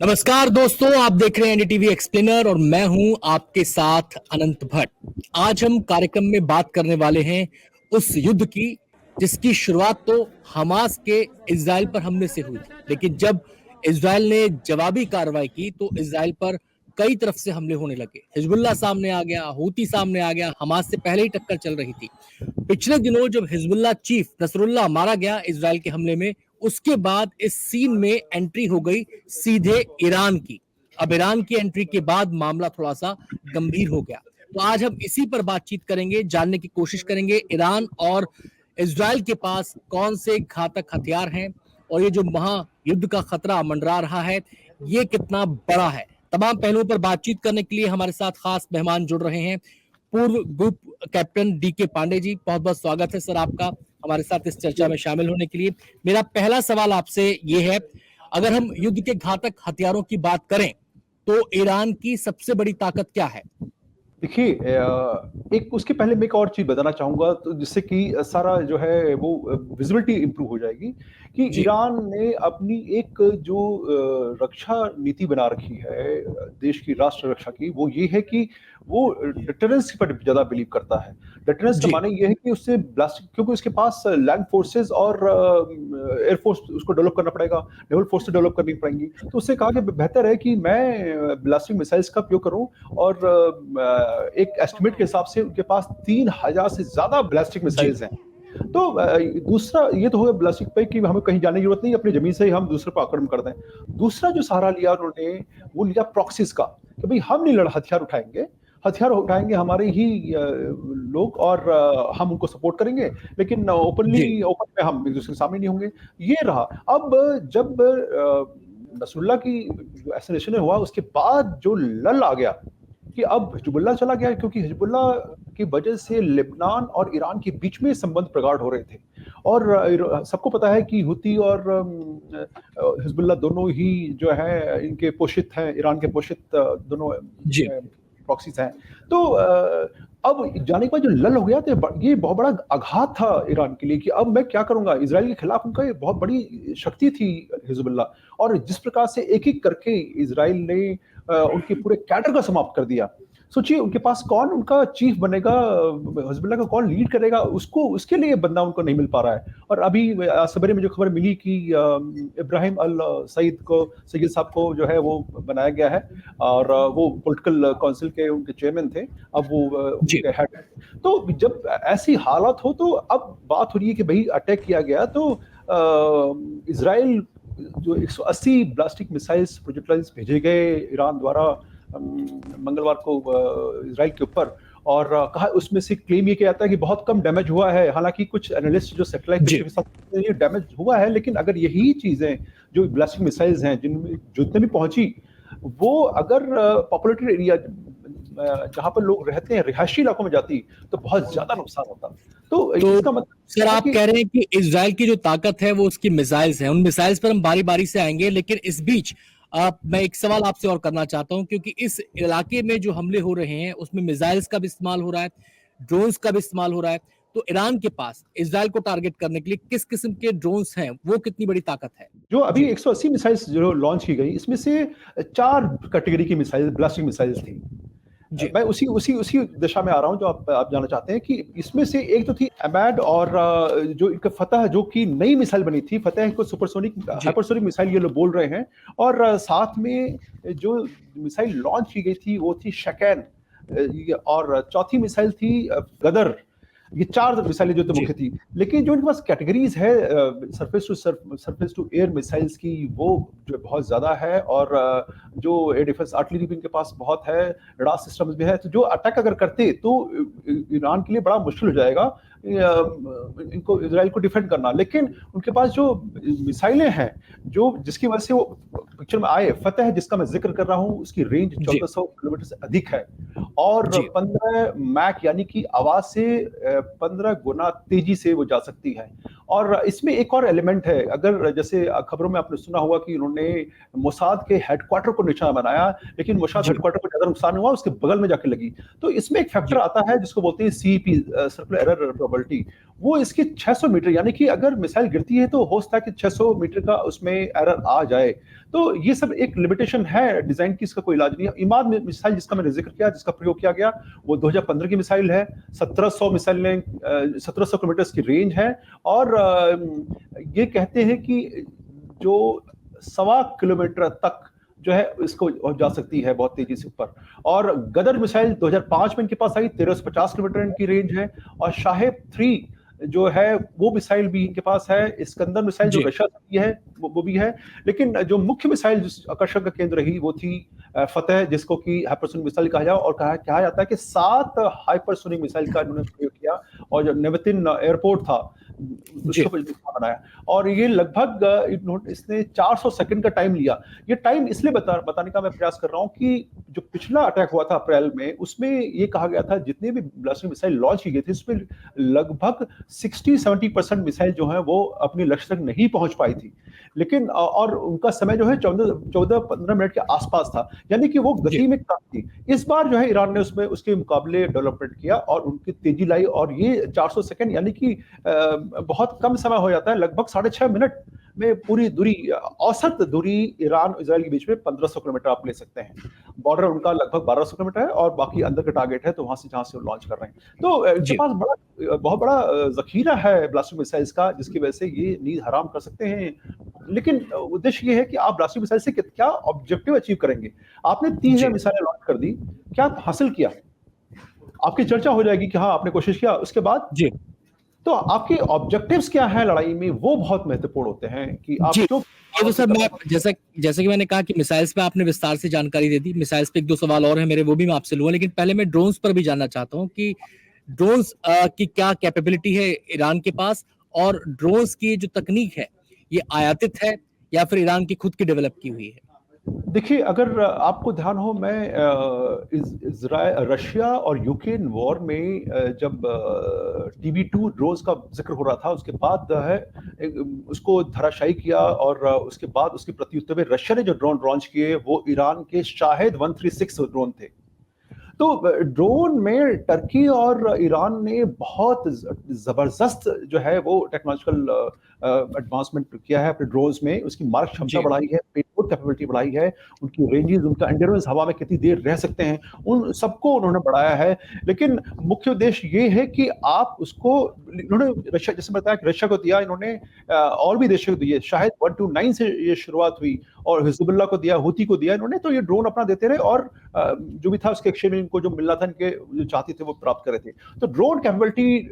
नमस्कार दोस्तों, आप देख रहे हैं एनडीटीवी एक्सप्लेनर और मैं हूं आपके साथ अनंत भट्ट। आज हम कार्यक्रम में बात करने वाले हैं उस युद्ध की जिसकी शुरुआत तो हमास के इजराइल पर हमले से हुई थी, लेकिन जब इजराइल ने जवाबी कार्रवाई की तो इजराइल पर कई तरफ से हमले होने लगे। हिजबुल्लाह सामने आ गया, हूती सामने आ गया, हमास से पहले ही टक्कर चल रही थी। पिछले दिनों जब हिजबुल्लाह चीफ नसरुल्लाह मारा गया इजराइल के हमले में, उसके बाद इस सीन में एंट्री हो गई सीधे ईरान की। अब ईरान की एंट्री के बाद मामला थोड़ा सा गंभीर हो गया। तो आज हम इसी पर बातचीत करेंगे, जानने की कोशिश करेंगे ईरान और इजराइल के पास कौन से घातक हथियार हैं और ये जो महायुद्ध का खतरा मंडरा रहा है ये कितना बड़ा है। तमाम पहलुओं पर बातचीत करने के लिए हमारे साथ खास मेहमान जुड़ रहे हैं। पूर्व group captain DK Pandey ji, बहुत बहुत स्वागत है सर आपका हमारे साथ इस चर्चा में शामिल होने के लिए। मेरा पहला सवाल आपसे ये है, अगर हम युद्ध के घातक हथियारों की बात करें तो ईरान की सबसे बड़ी ताकत क्या है? देखिए, एक उसके पहले मैं एक और चीज बताना चाहूंगा, तो जिससे कि सारा जो है वो विजिबिलिटी इंप्रूव हो जाएगी कि ईरान ने अपनी एक जो रक्षा नीति बना रखी है देश की राष्ट्र रक्षा की, वो ये है कि वो डिटरेंस पर ज्यादा बिलीव करता है। डिटरेंस का माने ये है कि उससे ब्लास्टिक, क्योंकि उसके पास लैंड फोर्सेस और एयरफोर्स उसको डेवलप करना पड़ेगा, नेवल फोर्स डेवलप करनी पड़ेंगी, तो उससे कहा कि बेहतर है कि मैं ब्लास्टिक मिसाइल्स का उपयोग करूं। और एक एस्टिमेट के हिसाब से उनके पास 3000 से ज्यादा ब्लास्टिक मिसाइल्स हैं। तो दूसरा ये तो हो गया ब्लास्टिक पे कि हमें कहीं जाने की जरूरत नहीं, अपनी जमीन से ही हम दूसरे पर आक्रमण कर दें। दूसरा जो सहारा लिया उन्होंने, वो लिया प्रॉक्सीज का, कि भाई हम नहीं हथियार उठाएंगे, हथियार उठाएंगे हमारे ही लोग और हम उनको सपोर्ट करेंगे, लेकिन ओपन में हम एक दूसरे के सामने नहीं होंगे। ये रहा। अब जब नसरुल्लाह की असैसिनेशन हुआ उसके बाद जो लल आ गया कि अब हिजबुल्लाह चला गया, क्योंकि हिजबुल्लाह की वजह से लेबनान और ईरान के बीच में संबंध प्रगाढ़ हो रहे थे। और सबको पता है कि हुती और हिजबुल्लाह दोनों ही जो है इनके पोषित हैं, ईरान के पोषित दोनों प्रॉक्सीज हैं। तो अब जाने के बाद जो लल हो गया तो ये बहुत बड़ा आघात था ईरान के लिए कि अब मैं क्या करूंगा। इजराइल के खिलाफ उनका बहुत बड़ी शक्ति थी हिजबुल्लाह, और जिस प्रकार से एक एक करके इजराइल ने उनके पूरे कैडर का समाप्त कर दिया। सोचिए उनके पास कौन उनका चीफ बनेगा, हिजबुल्लाह का कौन लीड करेगा, उसके लिए बंदा उनको नहीं मिल पा रहा है। और अभी सवेरे में जो खबर मिली कि इब्राहिम अल सईद साहब को जो है वो बनाया गया है, और वो पॉलिटिकल काउंसिल के उनके चेयरमैन थे, अब वो उनके हेड। तो जब ऐसी हालत हो तो अब बात हो रही है कि भाई अटैक किया गया, तो इजराइल जो 180 ब्लास्टिक मिसाइल्स प्रोजेक्टाइल्स भेजे गए ईरान द्वारा मंगलवार को इजराइल के ऊपर, और कहा उसमें से क्लेम ये किया जाता है कि बहुत कम डैमेज हुआ है। हालांकि कुछ एनालिस्ट जो सैटेलाइट के साथ ये डैमेज हुआ है, लेकिन अगर यही चीजें जो ब्लास्टिक मिसाइल्स हैं जिनमें जितने भी पहुंची, वो अगर पॉपुलेटेड एरिया जहां पर लोग रहते हैं, रिहायशी इलाकों में जाती, तो बहुत ज्यादा नुकसान होता। तो इसका मतलब सर आप कह रहे हैं कि इजराइल की जो ताकत है वो उसकी मिसाइल्स हैं। उन मिसाइल्स पर हम बारी बारी से आएंगे, लेकिन इस बीच मैं एक सवाल आपसे और करना चाहता हूं, क्योंकि इस इलाके में जो हमले हो रहे हैं उसमें मिसाइल्स का भी इस्तेमाल हो रहा है, ड्रोन्स का भी इस्तेमाल हो रहा है। तो ईरान के पास इजराइल को टारगेट करने के लिए किस किस्म के ड्रोन्स हैं, वो कितनी बड़ी ताकत है? जो अभी 180 मिसाइल्स जो लॉन्च की गई, इसमें से 4 कैटेगरी की मिसाइल ब्लास्टिक मिसाइल्स थी। मैं उसी दिशा में आ रहा हूं जो आप जानना चाहते हैं कि इसमें से एक तो थी अमैड, और जो एक फतह जो कि नई मिसाइल बनी थी, फतह को सुपरसोनिक हाइपरसोनिक मिसाइल ये लोग बोल रहे हैं। और साथ में जो मिसाइल लॉन्च की गई थी वो थी शकैन, और चौथी मिसाइल थी गदर। ये 4 मिसाइलें जो तो मुख्य थी, लेकिन जो इनके पास कैटेगरीज है सरफेस टू एयर मिसाइल्स की, वो जो बहुत ज्यादा है। और जो एयर डिफेंस आर्टिलरी भी इनके पास बहुत है, रडार सिस्टम्स भी है। तो जो अटैक अगर करते तो ईरान के लिए बड़ा मुश्किल हो जाएगा इनको, इजराइल को डिफेंड करना। लेकिन उनके पास जो मिसाइलें हैं, जो जिसकी वजह से वो पिक्चर में आए, फतेह जिसका मैं जिक्र कर रहा हूं, उसकी रेंज 1400 किलोमीटर से अधिक है, और 15 मैक यानी कि आवाज से 15 गुना तेजी से वो जा सकती है। और इसमें एक और एलिमेंट है, अगर जैसे खबरों में आपने सुना होगा कि उन्होंने मोसाद के हेडक्वार्टर को निशाना बनाया, लेकिन मोसाद हेडक्वार्टर को ज्यादा नुकसान हुआ, उसके बगल में जाके लगी। तो इसमें एक फैक्टर आता है जिसको बोलते हैं सीईपी, सर्कुलर एरर प्रोबेबिलिटी। वो इसके 600 मीटर, यानी कि अगर मिसाइल गिरती है तो हो सकता है कि 600 मीटर का उसमें एरर आ जाए। तो ये सब एक लिमिटेशन है डिजाइन की, इसका कोई इलाज नहीं है। इमाद मिसाइल जिसका मैंने जिक्र किया, जिसका प्रयोग किया गया, वो 2015 की मिसाइल है। 1700 मिसाइल 1700 किलोमीटर की रेंज है, और ये कहते हैं कि जो 1.25 किलोमीटर तक जो है इसको जा सकती है बहुत तेजी से ऊपर। और गदर मिसाइल 2005 में इनके पास आई, 1350 किलोमीटर इनकी रेंज है। और शाहेब 3 जो है वो मिसाइल भी इनके पास है। इस्कंदर मिसाइल जो रशिया से है वो भी है। लेकिन जो मुख्य मिसाइल जिस आकर्षण का केंद्र रही वो थी फतेह, जिसको कि हाइपरसोनिक मिसाइल कहा जाए। और कहा जाता है कि 7 हाइपरसोनिक मिसाइल का इन्होंने प्रयोग किया, और जो नेवतिन एयरपोर्ट था उसको बनाया। और ये लगभग इसने 400 सेकंड का टाइम लिया। ये टाइम इसलिए बताने का मैं प्रयास कर रहा हूं कि जो पिछला अटैक हुआ था अप्रैल में, उसमें ये कहा गया था जितने भी ब्लास्टिंग मिसाइल लॉन्च की गई थी उसमें लगभग 60-70% मिसाइल जो है वो अपने लक्ष्य तक नहीं पहुंच पाई थी। लेकिन और उनका समय जो है 14-15 मिनट के आसपास था, यानी कि वो गति में कम थी। इस बार जो है ईरान ने उसमें उसके मुकाबले डेवलपमेंट किया और उनकी तेजी लाई, और ये 400 सेकंड यानी कि बहुत कम समय हो जाता है। लगभग 6.5 मिनट में पूरी दूरी, औसत दूरी ईरान और इजराइल के बीच में 1500 किलोमीटर आप ले सकते हैं। बॉर्डर उनका लगभग 1200 किलोमीटर है, और बाकी अंदर का टारगेट है, तो वहां से जहां से वो लॉन्च कर रहे हैं। तो इनके पास बहुत बड़ा जखीरा है ब्लास्टिक मिसाइल्स का, जिसकी वजह से ये नींद हराम कर सकते हैं। लेकिन उद्देश्य ये है कि आप ब्लास्टिक मिसाइल से क्या ऑब्जेक्टिव अचीव करेंगे। आपने 3000 मिसाइलें लॉन्च कर दी, क्या हासिल किया? आपकी चर्चा हो जाएगी कि हाँ आपने कोशिश किया, उसके बाद तो आपके ऑब्जेक्टिव्स क्या है लड़ाई में, वो बहुत महत्वपूर्ण होते हैं कि आप जो ये तो सर मैं जैसे कि मैंने कहा कि मिसाइल्स पे आपने विस्तार से जानकारी दे दी। मिसाइल्स पे 1-2 सवाल और हैं मेरे, वो भी मैं आपसे लूंगा, लेकिन पहले मैं ड्रोन्स पर भी जानना चाहता हूं कि ड्रोन्स की क्या कैपेबिलिटी है ईरान के पास, और ड्रोन्स की जो तकनीक है ये आयातित है या फिर ईरान की खुद की डेवलप की हुई है? देखिए, अगर आपको ध्यान हो, मैं रशिया और यूक्रेन वॉर में जब TB2 ड्रोन्स का जिक्र हो रहा था, उसके बाद है उसको धराशायी किया, और उसके बाद उसके प्रत्युत्तर में रशिया ने जो ड्रोन लॉन्च किए वो ईरान के शाहेद 136 ड्रोन थे। तो ड्रोन में टर्की और ईरान ने बहुत जबरदस्त जो है वो टेक्नोलॉजिकल एडवांसमेंट किया है अपने ड्रोन्स में। उसकी मारक क्षमता बढ़ाई है, पेलोड कैपेबिलिटी बढ़ाई है, उनकी रेंजेस, उनका एंड्योरेंस, हवा में कितनी देर रह सकते हैं, उन सबको उन्होंने बढ़ाया है। लेकिन मुख्य उद्देश्य ये है कि आप उसको, इन्होंने रशिया, जैसे बताया कि रशिया को दिया इन्होंने, और भी देशों को दिए। शायद 129 से ये शुरुआत हुई, और हिजबुल्लाह को दिया, हुती को दिया इन्होंने। तो ये ड्रोन अपना देते रहे, और जो भी था उसके एक्सचेंज में इनको जो मिलना था, इनके जो चाहते थे वो प्राप्त कर रहे थे। तो ड्रोन कैपेबिलिटी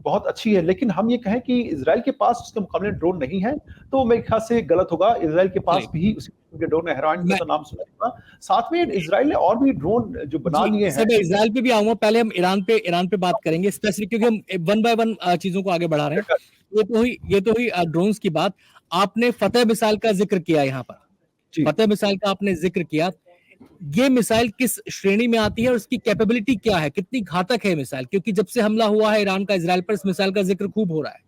बहुत अच्छी है। लेकिन हम ये कहें कि इजराइल के पास उसके मुकाबले ड्रोन नहीं है, तो मेरे ख्याल से गलत होगा। इजराइल के पास भी उसी ड्रोन है, हेरान का नाम सुना होगा। साथ में इजराइल ने और भी ड्रोन जो बना लिए हैं। इजराइल पे भी आऊंगा, पहले हम ईरान पे बात करेंगे स्पेसिफिक, क्योंकि हम 1 बाय 1 चीजों को आगे बढ़ा रहे हैं। ये तो हुई ड्रोन्स की बात। आपने फतेह मिसाइल का जिक्र किया, यहाँ पर फतेह मिसाइल का आपने जिक्र किया। ये मिसाइल किस श्रेणी में आती है और इसकी कैपेबिलिटी क्या है, कितनी घातक है मिसाइल? क्योंकि जब से हमला हुआ है ईरान का इजराइल पर, इस मिसाइल का जिक्र खूब हो रहा है।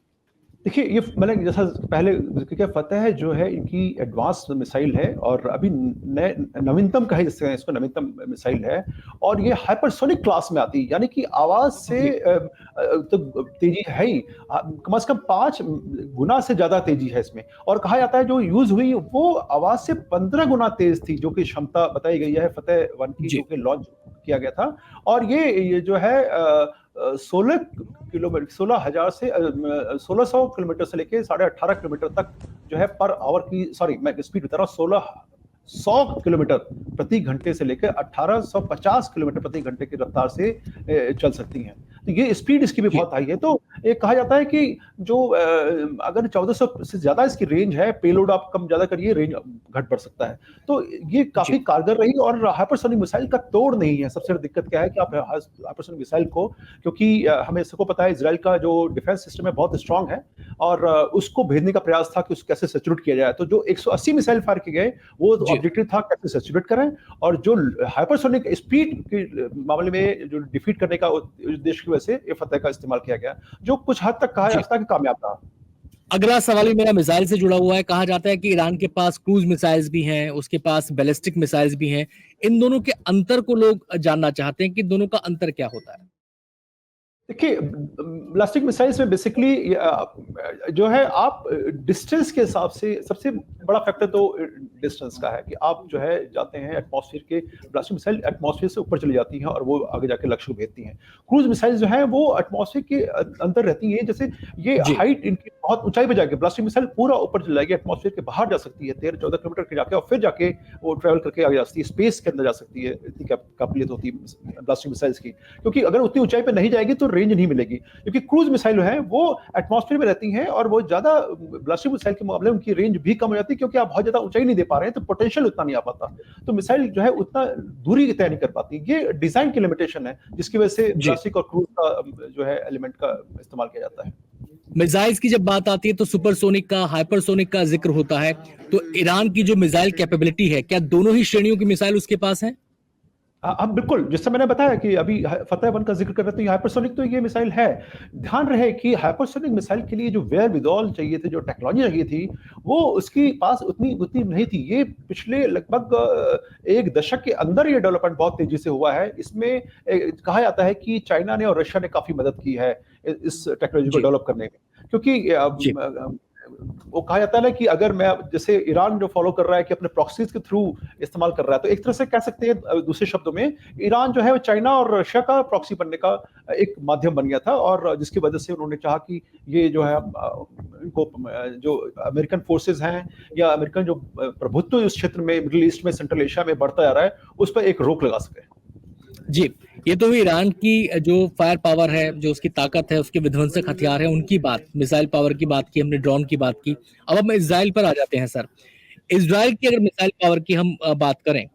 देखिए, ये मैंने जैसा पहले जिक्र किया, फतेह जो है इनकी एडवांस मिसाइल है, और अभी नवीनतम कहे जिससे इसको नवीनतम मिसाइल है, और ये हाइपरसोनिक क्लास में आती है, यानी कि आवाज से तो तेजी है ही, कम से कम 5 गुना से ज्यादा तेजी है इसमें। और कहा जाता है जो यूज हुई वो आवाज से 15 गुना तेज थी, जो कि क्षमता बताई गई है फतेह 1 की, जो कि लॉन्च किया गया था। और ये जो है 16 किलोमीटर, 16,000 से 1600 किलोमीटर से लेके 18.5 किलोमीटर तक जो है पर आवर की, सॉरी मैं स्पीड बता रहा हूँ, 1600 किलोमीटर प्रति घंटे से लेकर 1850 किलोमीटर प्रति घंटे की रफ्तार से चल सकती हैं। तो ये स्पीड इसकी भी बहुत हाई है। तो ये कहा जाता है कि जो अगर 1400 से ज्यादा इसकी रेंज है, पेलोड आप कम ज्यादा करिए, रेंज घट बढ़ सकता है। तो ये काफी कारगर रही, और हाइपरसोनिक मिसाइल का तोड़ नहीं है। सबसे दिक्कत क्या है कि आप हाइपरसोनिक मिसाइल को, क्योंकि हमें सबको पता है इजराइल का जो डिफेंस सिस्टम है बहुत स्ट्रांग है, और उसको भेजने का प्रयास था कि उसको कैसे सैचुरेट किया जाए। तो जो 180 मिसाइल फायर किए गए वो ऑब्जेक्टिव था कैसे सैचुरेट करें, और जो हाइपरसोनिक स्पीड के मामले में जो डिफीट करने का उद्देश्य की वजह से ये फतेह का इस्तेमाल किया गया, जो कुछ हद तक कहा जा सकता है कि कामयाब रहा। अगला सवाल भी मेरा मिसाइल से जुड़ा हुआ है। कहा जाता है कि ईरान के पास क्रूज मिसाइल्स भी हैं, उसके पास बैलिस्टिक मिसाइल्स भी हैं। इन दोनों के अंतर को लोग जानना चाहते हैं कि दोनों का अंतर क्या होता है। देखिए, ब्लास्टिक मिसाइल्स में बेसिकली जो है, आप डिस्टेंस के हिसाब से सबसे बड़ा फैक्टर तो डिस्टेंस का है कि आप जो है जाते हैं एटमॉस्फेयर के, ब्लास्टिक मिसाइल एटमॉस्फेयर से ऊपर चली जाती हैं और वो आगे जाके लक्ष्य को भेजती हैं। क्रूज मिसाइल जो है वो एटमॉस्फेयर के अंदर रहती है, जैसे ये जी हाइट इनकी बहुत ऊंचाई पे जाके ब्लास्टिक मिसाइल पूरा ऊपर चली जाएगी, एटमॉस्फेयर के बाहर जा सकती है 13-14 किलोमीटर के जाके, और फिर जाके वो ट्रेवल करके आगे जा सकती है, स्पेस के अंदर जा सकती है। इतनी काबिलियत होती है ब्लास्टिक मिसाइल्स की, क्योंकि अगर उतनी ऊंचाई पे नहीं जाएगी तो रेंज नहीं मिलेगी। क्योंकि क्रूज मिसाइल है वो एटमॉस्फेयर में रहती हैं और वो ज्यादा, ब्लास्टिक मिसाइल के मामले में उनकी रेंज भी कम हो जाती है, क्योंकि आप बहुत ज्यादा ऊंचाई नहीं दे पा रहे हैं, तो पोटेंशियल उतना नहीं आ पाता, तो मिसाइल जो है उतना दूरी तय नहीं कर पाती। ये डिजाइन की लिमिटेशन है जिसकी वजह से जी। ब्लास्टिक और क्रूज का जो है एलिमेंट का इस्तेमाल किया जाता है। मिसाइल्स की जब बात आती है तो सुपरसोनिक का, हाइपरसोनिक का जिक्र होता है। तो ईरान की जो मिसाइल कैपेबिलिटी है, क्या दोनों ही श्रेणियों की मिसाइल उसके पास है? अब बिल्कुल, जैसे मैंने बताया कि अभी फतह 1 का जिक्र कर रहे थे, हाइपरसोनिक तो ये मिसाइल है। ध्यान रहे कि हाइपरसोनिक मिसाइल के लिए जो वेयरविदॉल चाहिए थे, जो टेक्नोलॉजी चाहिए थी, वो उसके पास उतनी उतनी नहीं थी। ये पिछले लगभग एक दशक के अंदर ये डेवलपमेंट बहुत तेजी से हुआ है। इसमें कहा जाता है कि चाइना ने और रशिया ने काफी मदद की है इस टेक्नोलॉजी को जी डेवलप करने में, क्योंकि जी वो कहा जाता है ना कि अगर मैं, जैसे ईरान जो फॉलो कर रहा है कि अपने प्रॉक्सीज के थ्रू इस्तेमाल कर रहा है, तो एक तरह से कह सकते हैं, दूसरे शब्दों में ईरान जो है वो चाइना और रशिया का प्रॉक्सी बनने का एक माध्यम बन गया था, और जिसकी वजह से उन्होंने चाहा कि ये जो है इनको, जो अमेरिकन फोर्सेज हैं या अमेरिकन जो प्रभुत्व इस क्षेत्र में, मिडिल ईस्ट में, सेंट्रल एशिया में बढ़ता जा रहा है, उस पर एक रोक लगा सके। जी। ये तो ईरान की जो फायर पावर है, जो उसकी ताकत है, उसके विध्वंसक हथियार है, उनकी बात, मिसाइल पावर की बात की हमने, ड्रोन की बात की। अब हम इजराइल पर आ जाते हैं सर। इजराइल की अगर मिसाइल पावर की हम बात करें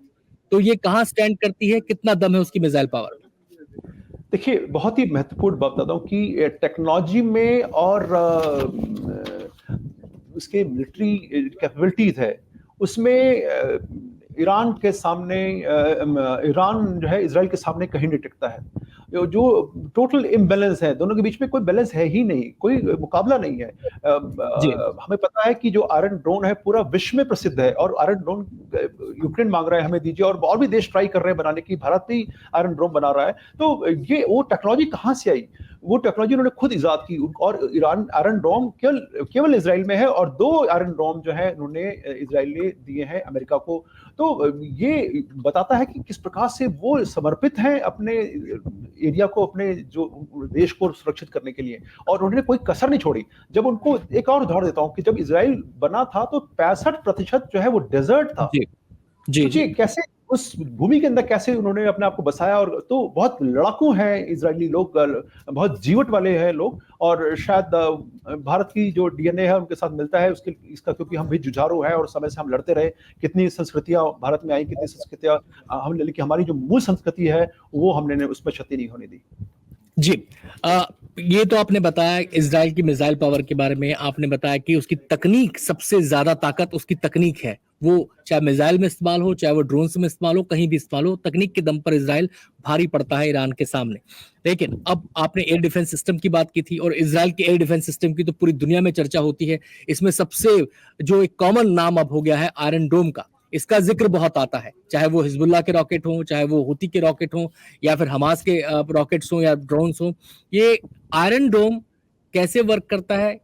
तो ये कहाँ स्टैंड करती है, कितना दम है उसकी मिसाइल पावर में? देखिए, बहुत ही महत्वपूर्ण बात बताता हूँ कि टेक्नोलॉजी में और उसके मिलिट्री कैपेबिलिटीज है, उसमें ईरान के सामने, ईरान जो है इजराइल के सामने कहीं नहीं टिकता है। जो टोटल इम्बैलेंस है, दोनों के बीच में कोई बैलेंस है ही नहीं, कोई मुकाबला नहीं है। जी हमें पता है कि जो आयरन ड्रोन है पूरा विश्व में प्रसिद्ध है, और आयरन ड्रोन यूक्रेन मांग रहा है हमें दीजिए, और भी देश ट्राई कर रहे हैं बनाने की, भारत भी आयरन ड्रोन बना रहा है। तो ये वो टेक्नोलॉजी कहाँ से आई? वो टेक्नोलॉजी उन्होंने खुद इजाद की, और ईरान आयरन डोम केवल इजराइल में है, और 2 आयरन डोम जो है उन्होंने इजराइल ने दिए हैं अमेरिका को। तो ये बताता है कि किस प्रकार से वो समर्पित हैं अपने एरिया को, अपने जो देश को सुरक्षित करने के लिए, और उन्होंने कोई कसर नहीं छोड़ी। जब उनको, एक और उदाहरण देता हूँ कि जब इजराइल बना था तो 65% जो है वो डेजर्ट था। जी जी जी सोचिए कैसे उस भूमि के अंदर कैसे उन्होंने अपने आप को बसाया, और तो बहुत लड़ाकू हैं इजरायली लोग, बहुत जीवट वाले हैं लोग, और शायद भारत की जो डीएनए है उनके साथ मिलता है उसके इसका, क्योंकि हम भी जुझारू हैं और समय से हम लड़ते रहे। कितनी संस्कृतियां भारत में आई, कितनी संस्कृतियां हमने, लेकिन हमारी जो मूल संस्कृति है वो हमने उसमें क्षति नहीं होने दी। जी। ये तो आपने बताया इजराइल की मिसाइल पावर के बारे में, आपने बताया कि उसकी तकनीक, सबसे ज्यादा ताकत उसकी तकनीक है। वो चाहे मिसाइल में इस्तेमाल हो, चाहे वो ड्रोन में इस्तेमाल हो, कहीं भी इस्तेमाल हो, तकनीक के दम पर इजराइल भारी पड़ता है ईरान के सामने। लेकिन अब आपने एयर डिफेंस सिस्टम की बात की थी, और इजराइल के एयर डिफेंस सिस्टम की तो पूरी दुनिया में चर्चा होती है। इसमें सबसे जो एक कॉमन नाम अब हो गया है आयरन डोम का, इसका जिक्र बहुत आता है, चाहे वो हिजबुल्लाह के रॉकेट हों, चाहे वो हुती के रॉकेट हों, या फिर हमास के रॉकेट्स हों या ड्रोन्स हों। ये आयरन डोम कैसे वर्क करता है,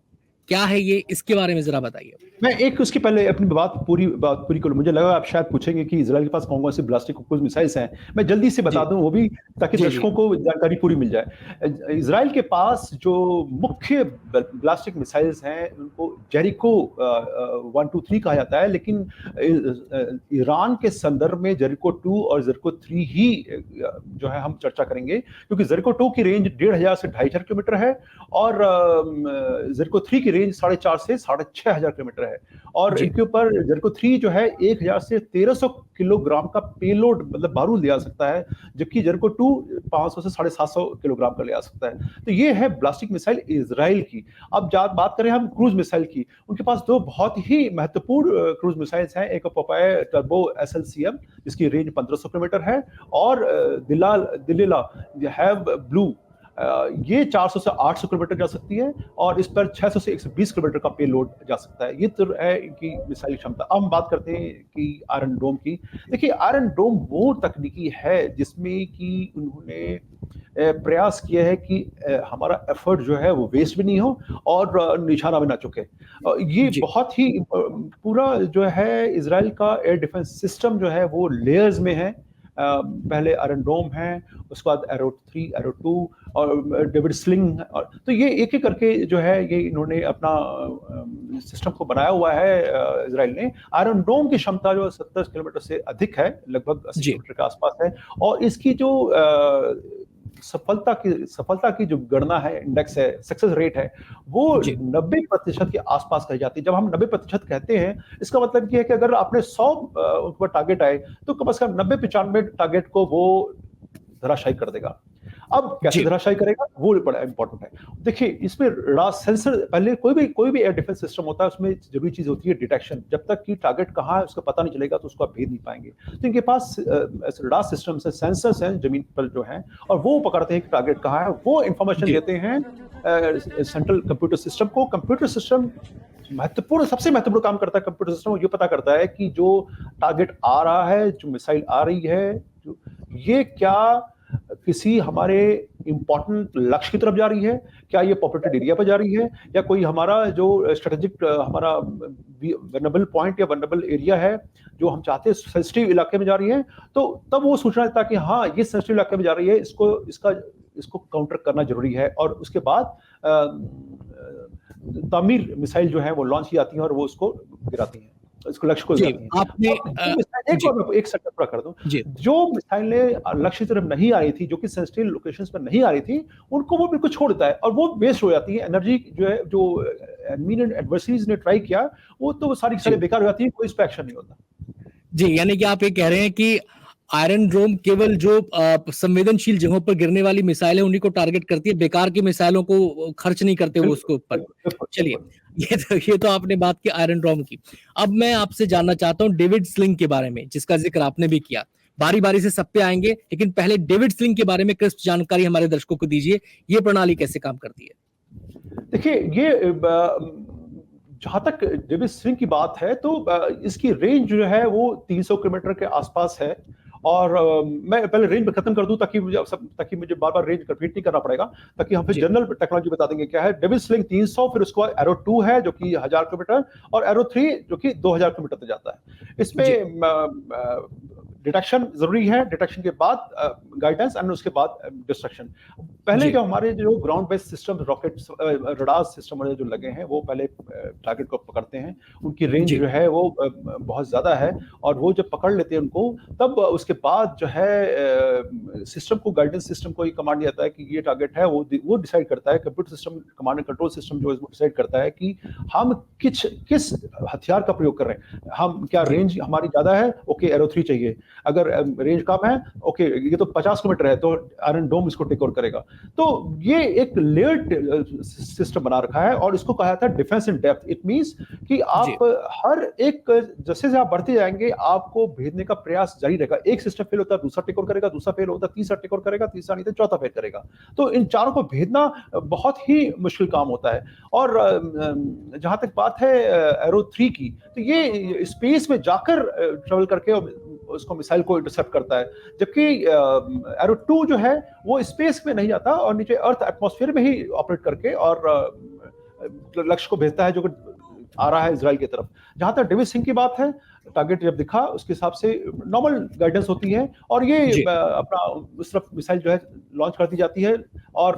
क्या है ये, इसके बारे में जरा बताइए। मैं एक उसके पहले अपनी बात पूरी करूं। मुझे लगा आप शायद पूछेंगे कि इजराइल के पास कौन कौन से ब्लास्टिक क्रूज मिसाइल्स हैं। मैं जल्दी से बता दूं वो भी, ताकि दर्शकों को जानकारी पूरी मिल जाए। इजराइल के पास जो मुख्य ब्लास्टिक मिसाइल्स हैं उनको जेरिको 1, 2, 3 कहा जाता है, लेकिन ईरान के संदर्भ में जेरिको 2 और जेरिको 3 ही जो है हम चर्चा करेंगे, क्योंकि जेरिको 2 की रेंज 1500 से 2500 किलोमीटर है, और जेरिको 3 की रेंज 4500 से 6500 किलोमीटर है। और इनके ऊपर जेरिको 3 जो है 1000 से 1300 किलोग्राम का पेलोड, मतलब बारूद ले आ सकता है, जबकि जेरिको 2 500 से 750 किलोग्राम का ले आ सकता है। तो ये है ब्लास्टिक मिसाइल इजराइल की। अब बात करें हम क्रूज मिसाइल की, उनके पास 2 बहुत ही महत्वपूर्ण क्रूज मिसाइल्स हैं। एक पोपाय टर्बो SLCM जिसकी रेंज 1500 किलोमीटर है, और दिलाला हैव ब्लू ये 400 से 800 किलोमीटर जा सकती है और इस पर 600 से 120 किलोमीटर का पेलोड जा सकता है। ये तो है इनकी मिसाइल क्षमता। अब हम बात करते हैं कि आयरन डोम की। देखिए, आयरन डोम वो तकनीकी है जिसमें कि उन्होंने प्रयास किया है कि हमारा एफर्ट जो है वो वेस्ट भी नहीं हो और निशाना भी ना चुके। ये जी बहुत ही पूरा जो है इजराइल का एयर डिफेंस सिस्टम जो है वो लेयर्स में है। पहले आयरन डोम है, उसके बाद एरो 3, एरो 2 और डेविड स्लिंग, और तो ये एक एक करके जो है ये इन्होंने अपना सिस्टम को बनाया हुआ है इजराइल ने। आयरन डोम की क्षमता जो 70 किलोमीटर से अधिक है, लगभग 80 जी किलोमीटर के आसपास है। और इसकी जो सफलता की जो गणना है, इंडेक्स है, सक्सेस रेट है, वो जी 90% के आसपास कही जाती है। जब हम 90% कहते हैं, इसका मतलब ये है कि अगर आपने 100 ऊपर टारगेट आए तो कम से कम 90-95 टारगेट को वो धराशायी कर देगा। अब कैसे जी धराशायी करेगा वो बड़ा इंपॉर्टेंट है। देखिए, इसमें रडार सेंसर, पहले कोई भी एयर डिफेंस सिस्टम होता है उसमें जरूरी चीज होती है डिटेक्शन। जब तक कि टारगेट कहाँ है उसका पता नहीं चलेगा तो उसको आप भेद नहीं पाएंगे। तो इनके पास रडार सिस्टम से सेंसर्स हैं जमीन पर जो हैं, और वो पकड़ते हैं कि टारगेट कहाँ है, वो इंफॉर्मेशन जी देते हैं सेंट्रल कंप्यूटर सिस्टम को। कंप्यूटर सिस्टम सबसे महत्वपूर्ण काम करता है कंप्यूटर सिस्टम, ये पता करता है कि जो टारगेट आ रहा है, जो मिसाइल आ रही है, ये क्या किसी हमारे इंपॉर्टेंट लक्ष्य की तरफ जा रही है, क्या ये पॉपुलेटेड एरिया पर जा रही है, या कोई हमारा जो स्ट्रेटेजिक हमारा वनरेबल पॉइंट या वनरेबल एरिया है जो हम चाहते हैं सेंसिटिव इलाके में जा रही है। तो तब वो सूचना देता है कि हाँ, ये सेंसिटिव इलाके में जा रही है, इसको काउंटर करना जरूरी है। और उसके बाद तामीर मिसाइल जो है वो लॉन्च की जाती है और वो उसको गिराती है, इसको लक्ष्य को जी गिराती है। आपने जी एक सेकंड पूरा कर दूं। जी जो मिसाइलें लक्ष्य की तरफ नहीं आ रही थी, जो कि सेंसिटिव लोकेशंस पर नहीं आ रही थी, उनको वो बिल्कुल छोड़ देता है और वो वेस्ट हो जाती है। एनर्जी जो है, जो एनिमी एडवर्सरीज ने ट्राई किया, वो तो सारी की सारी जी बेकार हो जाती है, कोई इस पर एक्शन नहीं होता। जी यानी कि आप ये कह रहे हैं कि आयरन ड्रोम केवल जो संवेदनशील जगहों पर गिरने वाली मिसाइल है उन्हीं को टारगेट करती है, बेकार की मिसाइलों को खर्च नहीं करते वो उसके ऊपर। चलिए, ये तो आपने बात की आयरन ड्रोम की। अब मैं आपसे जानना चाहता हूँ डेविड स्लिंग के बारे में, जिसका जिक्र आपने भी किया। बारी बारी से सब पे आएंगे, लेकिन पहले डेविड स्लिंग के बारे में क्रिस्प जानकारी हमारे दर्शकों को दीजिए। ये प्रणाली कैसे काम करती है? देखिए, ये जहां तक डेविड स्लिंग की बात है तो इसकी रेंज जो है वो 300 किलोमीटर के आसपास है। और मैं पहले रेंज में खत्म कर दूं ताकि मुझे बार बार रेंज रिपीट नहीं करना पड़ेगा, ताकि हम फिर जी जनरल टेक्नोलॉजी बता देंगे क्या है। डेविड स्लिंग 300, फिर उसके बाद एरो 2 है जो कि 1000 किलोमीटर, और एरो 3 जो कि 2000 किलोमीटर तक जाता है। जी इसमें डिटेक्शन जरूरी है, डिटेक्शन के बाद गाइडेंस, एंड उसके बाद डिस्ट्रक्शन। पहले जी जो हमारे जो ground based system, rocket radar system जो लगे हैं, वो पहले टारगेट को पकड़ते हैं। उनकी रेंज जी जो है वो बहुत ज्यादा है, और वो जब पकड़ लेते हैं उनको, तब उसके बाद जो है सिस्टम को, गाइडेंस सिस्टम को ये कमांड दिया जाता है कि ये टारगेट है। वो डिसाइड करता है, computer system, command and control system जो है वो डिसाइड करता है कि हम किस हथियार का प्रयोग कर रहे हैं। हम क्या जी रेंज हमारी ज्यादा है, ओके एरो 3 चाहिए। अगर रेंज कम है, ओके ये तो 50 किलोमीटर है, तो आयरन डोम इसको टेक ओवर करेगा। तो ये एक लेयर्ड सिस्टम बना रखा है, और इसको कहा जाता है defence in depth. It means कि आप जी हर एक, जैसे आप बढ़ते जाएंगे, आपको भेदने का प्रयास जारी रहेगा। एक सिस्टम फेल होता है, दूसरा टेक ओवर करेगा, दूसरा फेल होता है, तीसरा टेक ओवर करेगा, तीसरा नहीं तो चौथा फेल करेगा। तो इन चारों को भेदना बहुत ही मुश्किल काम होता है। और जहां तक बात है एरो 3 की, तो ये स्पेस में जाकर ट्रेवल करके उसको मिसाइल को इंटरसेप्ट करता है। जबकि एरो 2 जो है वो स्पेस में नहीं जाता, और नीचे अर्थ एटमॉस्फेयर में ही ऑपरेट करके और लक्ष्य को भेजता है जो कि आ रहा है इजराइल की तरफ। जहां तक डेविड सिंह की बात है, टारगेट जब दिखा उसके हिसाब से नॉर्मल गाइडेंस होती है, और ये जी अपना उस तरफ मिसाइल जो है लॉन्च कर दी जाती है, और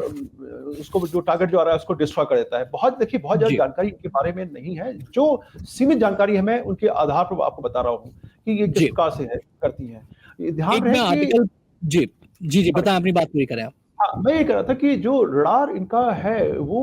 उसको जो टारगेट जो आ रहा है उसको डिस्ट्रॉय कर देता है। बहुत ज्यादा जी जानकारी इनके बारे में नहीं है। जो सीमित जानकारी है, मैं उनके आधार पर आपको बता रहा हूँ कि ये किस जी प्रकार से करती है। ध्यान एक रहे मैं कि आर्टिकल जी जी जी बताएं, अपनी बात पूरी करें आप। हाँ, मैं ये कह रहा था कि जो रडार इनका है वो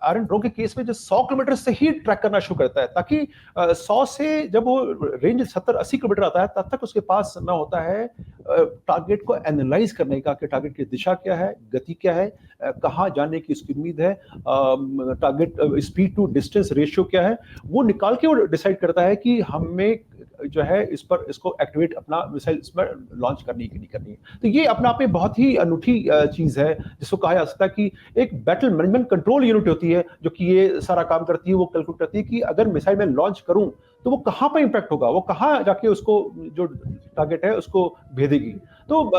आयरन ड्रोन के केस में जो 100 किलोमीटर से ही ट्रैक करना शुरू करता है, ताकि 100 से जब वो रेंज 70-80 किलोमीटर आता है, तब तक उसके पास समय होता है टारगेट को एनालाइज करने का कि टारगेट की दिशा क्या है, गति क्या है, कहाँ जाने की उसकी उम्मीद है, target speed to distance ratio क्या है। वो निकाल के वो डिसाइड करता है कि हमें जो है इस पर इसको एक्टिवेट अपना मिसाइल इस पर लॉन्च करनी कि नहीं करनी है। तो ये अपने आप में बहुत ही अनूठी चीज़ है, जिसको कहा जा सकता है कि एक बैटल मैनेजमेंट कंट्रोल यूनिट होती है जो कि ये सारा काम करती है, वो कैलकुलेट करती है कि अगर मिसाइल मैं लॉन्च करूं तो वो कहाँ पर इम्पैक्ट होगा, वो कहाँ जाके उसको जो टारगेट है उसको भेदेगी। तो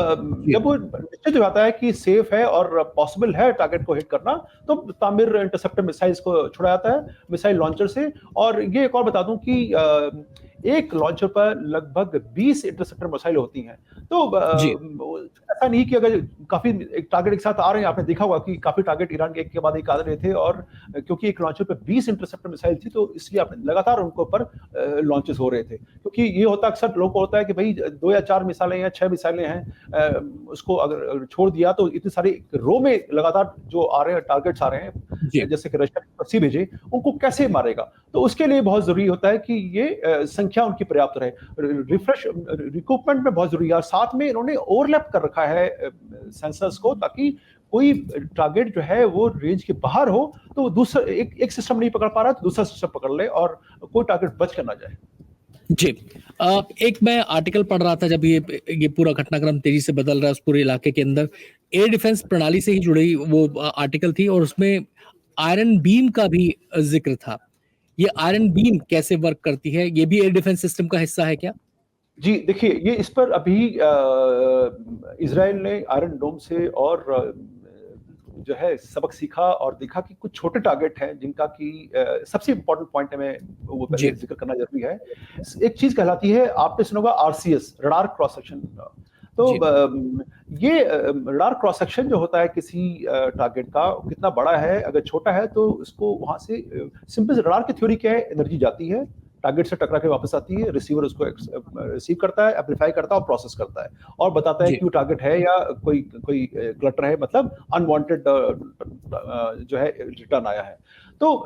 जब वो निश्चित हो जाता है कि सेफ है और पॉसिबल है टारगेट को हिट करना, तो तामिर इंटरसेप्टर मिसाइल्स को छोड़ा जाता है मिसाइल लॉन्चर से। और ये एक और बता दूं कि एक लॉन्चर पर लगभग 20 इंटरसेप्टर मिसाइल होती हैं। तो ऐसा नहीं कि अगर काफी एक टारगेट एक साथ आ रहे हैं, आपने देखा होगा कि काफी टारगेट ईरान के एक बाद एक आ रहे थे, और क्योंकि एक लॉन्चर पर 20 इंटरसेप्टर मिसाइल थी तो इसलिए आपने लगातार उनके ऊपर लॉन्चेस हो रहे थे। क्योंकि ये होता अक्सर लोगों को होता है कि भाई 2 या 4 मिसाइलें या 6 मिसाइलें हैं, उसको अगर छोड़ दिया तो इतनी सारी रो में लगातार जो आ रहे हैं टारगेट्स आ रहे हैं, जैसे कि रशिया 80 भेजे, उनको कैसे मारेगा। तो उसके लिए बहुत जरूरी होता है कि ये संख्या उनकी पर्याप्त रहे, रिफ्रेश रिक्रूटमेंट में बहुत जरूरी है। और साथ में इन्होंने ओवरलैप कर रखा है सेंसर्स को, ताकि कोई टारगेट जो है वो रेंज के बाहर हो तो दूसरा एक सिस्टम नहीं पकड़ पा रहा तो दूसरा सिस्टम पकड़ ले और कोई टारगेट बच कर ना जाए। जी, एक मैं आर्टिकल पढ़ रहा था, जब ये पूरा घटनाक्रम तेजी से बदल रहा है उस पूरे इलाके के अंदर, एयर डिफेंस प्रणाली से ही जुड़ी वो आर्टिकल थी, और उसमें आयरन बीम का भी जिक्र था। ये आयरन बीम कैसे वर्क करती है, ये भी एयर डिफेंस सिस्टम का हिस्सा है क्या? जी, देखिए, ये इस पर अभी इजराइल ने आयरन डोम से और जो है सबक सीखा और देखा कि कुछ छोटे टारगेट हैं जिनका कि सबसे इंपॉर्टेंट पॉइंट है, मैं वो पहले जिक्र करना जरूरी है। एक चीज कहलाती है, आपने सुना होगा आरसीएस, रडार क्रॉस सेक्शन। तो ये रडार क्रॉस सेक्शन जो होता है किसी टारगेट का, कितना बड़ा है, अगर छोटा है तो उसको वहां से सिंपल रडार की थ्योरी क्या है, एनर्जी जाती है, टारगेट से टकरा के वापस आती है, रिसीवर उसको रिसीव करता है, एम्पलीफाई करता है और प्रोसेस करता है और बताता है कि वो टारगेट है या कोई क्लटर है, मतलब अनवांटेड जो है रिटर्न आया है। तो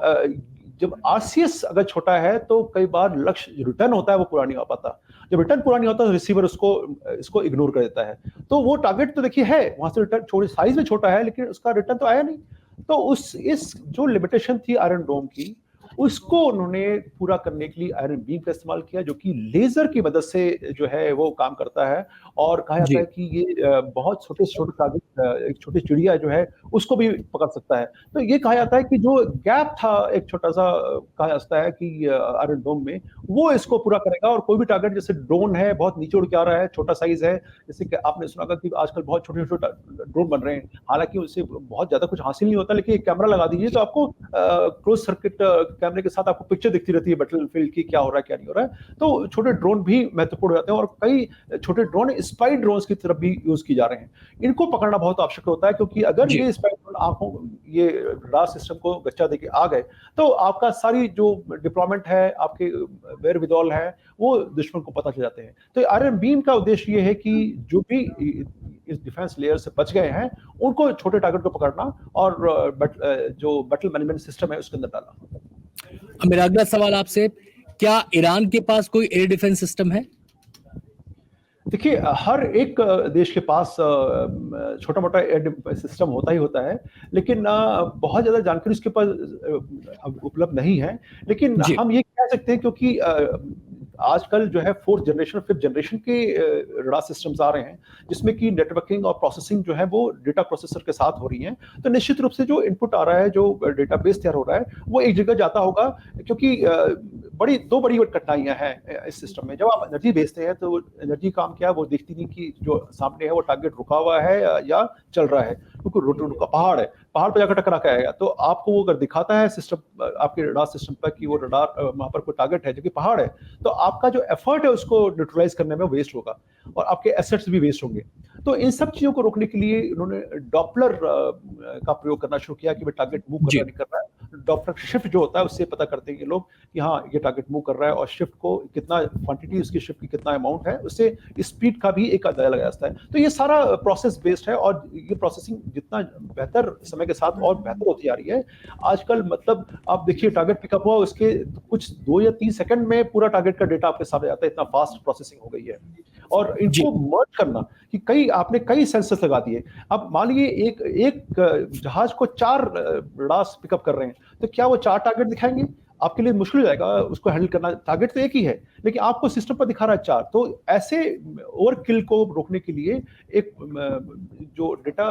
जब आरसीएस अगर छोटा है तो कई बार लक्ष्य रिटर्न होता है वो पूरा नहीं हो पाता। जब रिटर्न पूरा नहीं होता तो रिसीवर इसको इग्नोर कर देता है। तो वो टारगेट तो देखिए है, वहां से रिटर्न छोटे साइज में छोटा है लेकिन उसका रिटर्न तो आया नहीं। तो इस जो लिमिटेशन थी आयरन डोम की, उसको उन्होंने पूरा करने के लिए आयरन बीम का इस्तेमाल किया, जो कि लेजर की मदद से जो है वो काम करता है। और कहा जाता है कि ये बहुत छोटे टारगेट, एक छोटी चिड़िया जो है उसको भी पकड़ सकता है। तो ये कहा जाता है कि जो गैप था एक छोटा सा, कहा जाता है कि आयरन डोम में, वो इसको पूरा करेगा। और कोई भी टारगेट, जैसे ड्रोन है, बहुत नीचे उड़ के आ रहा है, छोटा साइज है, जैसे कि आपने सुना होगा कि आजकल बहुत छोटे छोटे ड्रोन बन रहे हैं, हालांकि उससे बहुत ज्यादा कुछ हासिल नहीं होता, लेकिन एक कैमरा लगा दीजिए तो आपको क्लोज सर्किट कैमरे के साथ आपको पिक्चर दिखती रहती है बैटलफील्ड की, क्या हो रहा है क्या नहीं हो रहा है। तो छोटे ड्रोन भी महत्वपूर्ण हो जाते हैं और कई छोटे ड्रोन स्पाई ड्रोन्स की तरफ भी यूज की जा रहे हैं। इनको पकड़ना बहुत आवश्यक होता है, क्योंकि अगर ये स्पाई ड्रोन आंखों ये रडार सिस्टम को गच्चा देके आ गए तो आपका सारी जो डिप्लॉयमेंट है, आपके वेयर विदॉल है, वो दुश्मन को पता चल जाते हैं। तो आयरन बीम का उद्देश्य ये है कि जो भी इस डिफेंस लेयर से बच गए हैं उनको छोटे टारगेट को पकड़ना और जो बैटल मैनेजमेंट सिस्टम है उसके अंदर डालना। मेरा अगला सवाल आपसे, क्या ईरान के पास कोई एयर डिफेंस सिस्टम है? देखिए, हर एक देश के पास छोटा मोटा एयर सिस्टम होता ही होता है, लेकिन बहुत ज्यादा जानकारी उसके पास उपलब्ध नहीं है। लेकिन हम ये कह सकते हैं, क्योंकि आजकल जो है 4th जनरेशन, 5th जनरेशन के रडार सिस्टम्स आ रहे हैं, जिसमें कि नेटवर्किंग और प्रोसेसिंग जो है वो डेटा प्रोसेसर के साथ हो रही है। तो निश्चित रूप से जो इनपुट आ रहा है, जो डेटाबेस तैयार हो रहा है, वो एक जगह जाता होगा, क्योंकि दो बड़ी कठिनाइयां हैं इस सिस्टम में। जब आप एनर्जी भेजते हैं तो एनर्जी काम क्या है, वो देखती नहीं कि जो सामने है वो टारगेट रुका हुआ है या चल रहा है, क्योंकि पहाड़ है, पहाड़ पर जाकर टकरा के आएगा। तो आपको वो अगर दिखाता है सिस्टम, आपके रडार सिस्टम पर, कि वो रडार वहां पर कोई टारगेट है जो कि पहाड़ है, तो आपका जो एफर्ट है उसको न्यूट्रलाइज करने में वेस्ट होगा और आपके एसेट्स भी वेस्ट होंगे। तो इन सब चीजों को रोकने के लिए उन्होंने डॉपलर का प्रयोग करना शुरू किया कि भाई टारगेट मूव कर रहा है नहीं कर रहा है। डॉपलर शिफ्ट जो होता है उससे पता करते हैं ये लोग कि हाँ ये टारगेट मूव कर रहा है, और शिफ्ट को कितना क्वांटिटी, उसकी शिफ्ट की कितना अमाउंट है, उससे स्पीड का भी एक अंदाजा लगाया जाता है। तो ये सारा प्रोसेस बेस्ड है, और ये प्रोसेसिंग जितना बेहतर समय के साथ और बेहतर होती जा रही है आजकल। मतलब आप देखिए, टारगेट पिकअप हुआ, उसके कुछ 2 या 3 सेकंड में पूरा टारगेट का डेटा आपके सामने आता है, इतना फास्ट प्रोसेसिंग हो गई है। और इनको मर्ज करना कि आपने कई सेंसर्स लगा दिए। अब मान लीजिए एक जहाज को 4 रडार्स पिकअप कर रहे हैं, तो क्या वो 4 टारगेट दिखाएंगे? आपके लिए मुश्किल हो जाएगा उसको हैंडल करना। टारगेट तो एक ही है, लेकिन आपको सिस्टम पर दिखा रहा है 4। तो ऐसे ओवरकिल को रोकने के लिए एक जो डेटा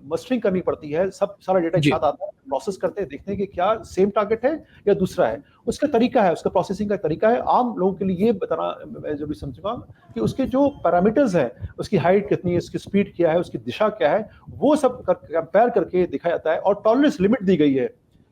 मस्टरिंग करनी पड़ती है, सब सारा डेटा एक जी साथ आता है, प्रोसेस करते हैं, देखते हैं कि क्या सेम टारगेट है या दूसरा है। उसका तरीका है, उसका प्रोसेसिंग का तरीका है। आम लोगों के लिए ये बताना मैं जरूरी समझूंगा कि उसके जो पैरामीटर्स हैं, उसकी हाइट कितनी है, उसकी स्पीड क्या है, उसकी दिशा क्या है, वो सब कंपेयर करके दिखाया जाता है। और टॉलरेंस लिमिट दी गई है,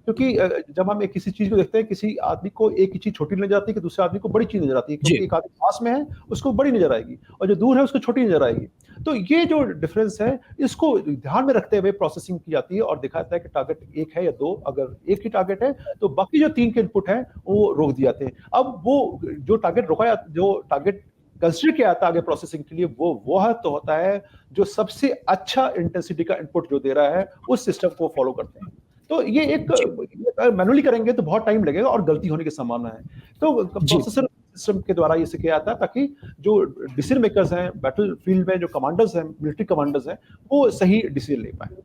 क्योंकि जब हम एक किसी चीज को देखते हैं, किसी आदमी को एक ही चीज छोटी नजर आती है कि दूसरे आदमी को बड़ी चीज नजर आती है, क्योंकि जी एक आदमी पास में है उसको बड़ी नजर आएगी और जो दूर है उसको छोटी नजर आएगी। तो ये जो डिफरेंस है, इसको ध्यान में रखते हुए प्रोसेसिंग की जाती है और देखा जाता है कि टारगेट एक है या दो। अगर एक ही टारगेट है तो बाकी जो 3 के इनपुट है वो रोक दिए जाते हैं। अब वो जो टारगेट कंसिडर किया जाता है आगे प्रोसेसिंग के लिए, वो है तो होता है जो सबसे अच्छा इंटेंसिटी का इनपुट जो दे रहा है, उस सिस्टम को फॉलो करते हैं। तो ये एक जी मैनुअली करेंगे तो बहुत टाइम लगेगा और गलती होने की संभावना है। तो जी प्रोसेसर सिस्टम के द्वारा ये किया जाता है ताकि जो डिसीजन मेकर्स हैं बैटल फील्ड में, जो कमांडर्स हैं, मिलिट्री कमांडर्स हैं, वो सही डिसीजन ले पाए।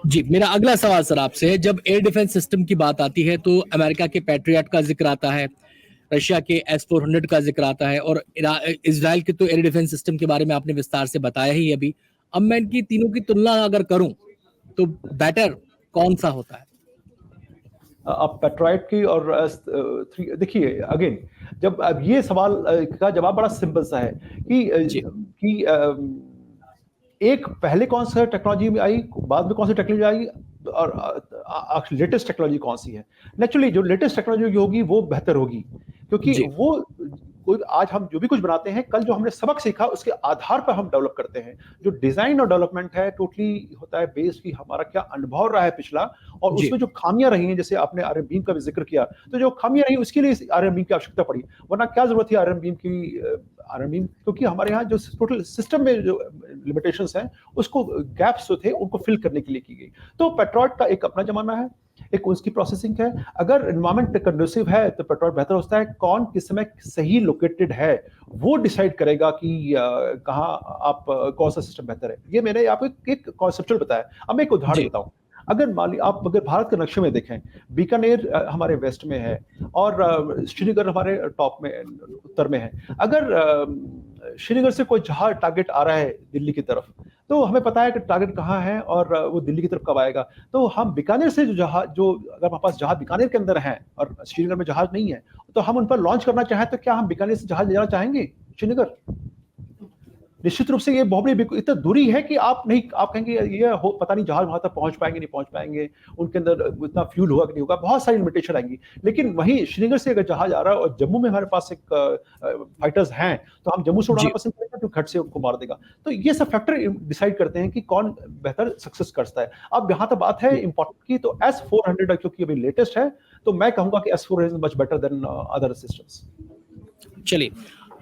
जी। मेरा अगला सवाल सर आपसे है, जब एयर डिफेंस सिस्टम की बात आती है तो अमेरिका के पैट्रियट का जिक्र आता है, रशिया के S-400 का जिक्र आता है, और इजराइल के तो एयर डिफेंस सिस्टम के बारे में आपने विस्तार से बताया ही अभी। अब मैं इनकी तीनों की तुलना अगर करूं तो बेटर कौन सा होता है? अब पेट्राइट की और देखिए अगेन, जब अब ये सवाल का जवाब बड़ा सिंपल सा है जी कि एक पहले कौन सा टेक्नोलॉजी में आई, बाद में कौन सी टेक्नोलॉजी आई, और लेटेस्ट टेक्नोलॉजी कौन सी है। नेचुरली जो लेटेस्ट टेक्नोलॉजी होगी वो बेहतर होगी, क्योंकि जी वो कोई आज हम जो भी कुछ बनाते हैं, कल जो हमने सबक सीखा उसके आधार पर हम डेवलप करते हैं। जो डिजाइन और डेवलपमेंट है टोटली होता है बेस्ड कि हमारा क्या अनुभव रहा है पिछला, और जी उसमें जो खामियां रही हैं, जैसे आपने आरएम बीम का भी जिक्र किया, तो जो खामियां रही उसके लिए आरएम बीम की आवश्यकता पड़ी। वरना क्या जरूरत थी आरएम बीम की? आरएम बीम क्योंकि हमारे यहाँ जो टोटल सिस्टम में जो लिमिटेशंस हैं, उसको गैप्स जो थे उनको फिल करने के लिए की गई। तो पेट्रोइट का एक अपना जमाना है, एक उसकी प्रोसेसिंग है। अगर एनवायरमेंट कंडूसिव है तो पेट्रोल बेहतर होता है। कौन किस समय सही लोकेटेड है वो डिसाइड करेगा कि कहाँ आप कौन सा सिस्टम बेहतर है। ये मैंने आपको एक कॉन्सेप्चुअल बताया। अब मैं एक उदाहरण जी देता हूँ। अगर मान ली आप अगर भारत के नक्शे में देखें, बीकानेर हमारे वेस्ट में है और श्रीनगर हमारे टॉप में उत्तर में है। अगर श्रीनगर से कोई जहाज टारगेट आ रहा है दिल्ली की तरफ, तो हमें पता है कि टारगेट कहाँ है और वो दिल्ली की तरफ कब आएगा। तो हम बीकानेर से जो अगर हमारे पास जहाज बीकानेर के अंदर है और श्रीनगर में जहाज नहीं है, तो हम उन पर लॉन्च करना चाहें तो क्या हम बीकानेर से जहाज ले जाना चाहेंगे श्रीनगर? निश्चित रूप से ये बहुत बड़ी इतना दूरी है कि आप कहेंगे ये पता नहीं जहाज वहां तक पहुंच पाएंगे नहीं पहुंच पाएंगे, उनके अंदर इतना फ्यूल होगा कि नहीं होगा, बहुत सारी लिमिटेशन आएंगी। लेकिन वहीं श्रीनगर से अगर जहाज आ रहा है और जम्मू में हमारे पास एक फाइटर्स हैं, तो हम जम्मू से उड़ाना पसंद करेंगे तो घट से उनको मार देगा। तो ये सब फैक्टर डिसाइड करते हैं कि कौन बेहतर सक्सेस करता है। अब यहाँ तक बात है इंपॉर्टेंट की, तो S-400 क्योंकि अभी लेटेस्ट है, तो मैं कहूंगा कि S-400 is much better than other systems. चलिए,